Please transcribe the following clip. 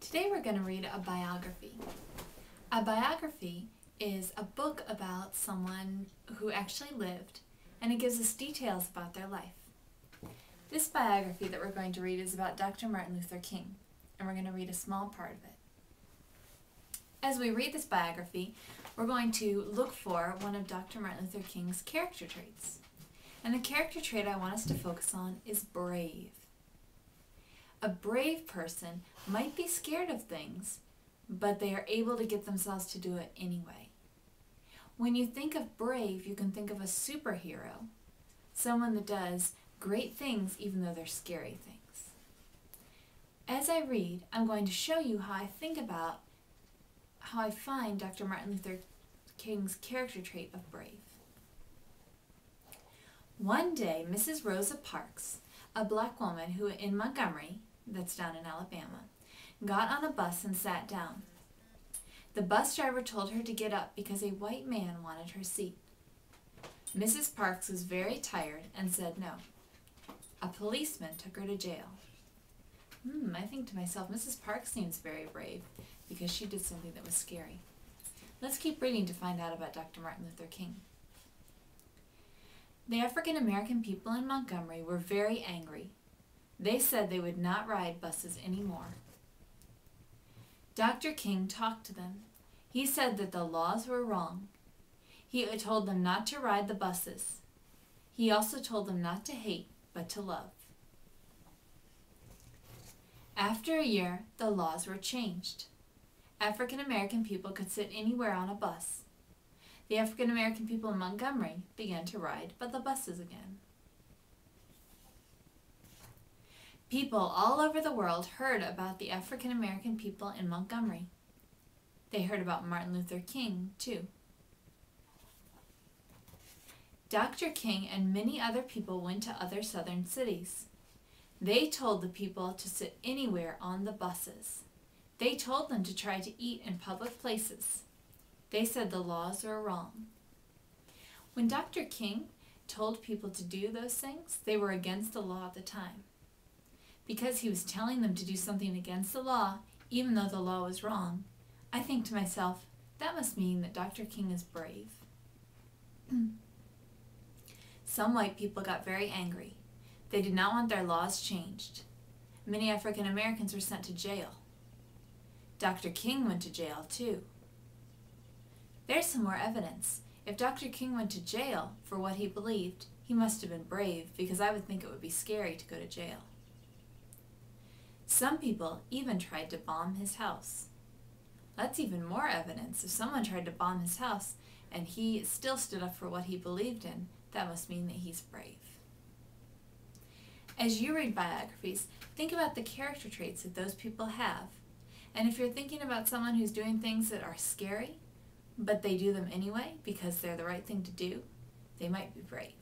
Today we're going to read a biography. A biography is a book about someone who actually lived, and it gives us details about their life. This biography that we're going to read is about Dr. Martin Luther King, and we're going to read a small part of it. As we read this biography, we're going to look for one of Dr. Martin Luther King's character traits. And the character trait I want us to focus on is brave. A brave person might be scared of things, but they are able to get themselves to do it anyway. When you think of brave, you can think of a superhero, someone that does great things even though they're scary things. As I read, I'm going to show you how I find Dr. Martin Luther King's character trait of brave. One day, Mrs. Rosa Parks, a black woman who in Montgomery, that's down in Alabama, got on a bus and sat down. The bus driver told her to get up because a white man wanted her seat. Mrs. Parks was very tired and said no. A policeman took her to jail. I think to myself, Mrs. Parks seems very brave because she did something that was scary. Let's keep reading to find out about Dr. Martin Luther King. The African American people in Montgomery were very angry. They said they would not ride buses anymore. Dr. King talked to them. He said that the laws were wrong. He told them not to ride the buses. He also told them not to hate, but to love. After a year, the laws were changed. African American people could sit anywhere on a bus. The African American people in Montgomery began to ride the buses again. People all over the world heard about the African American people in Montgomery. They heard about Martin Luther King, too. Dr. King and many other people went to other southern cities. They told the people to sit anywhere on the buses. They told them to try to eat in public places. They said the laws were wrong. When Dr. King told people to do those things, they were against the law at the time. Because he was telling them to do something against the law, even though the law was wrong, I think to myself, that must mean that Dr. King is brave. Some white people got very angry. They did not want their laws changed. Many African Americans were sent to jail. Dr. King went to jail too. There's some more evidence. If Dr. King went to jail for what he believed, he must have been brave, because I would think it would be scary to go to jail. Some people even tried to bomb his house. That's even more evidence. If someone tried to bomb his house and he still stood up for what he believed in, that must mean that he's brave. As you read biographies, think about the character traits that those people have. And if you're thinking about someone who's doing things that are scary, but they do them anyway because they're the right thing to do, they might be brave.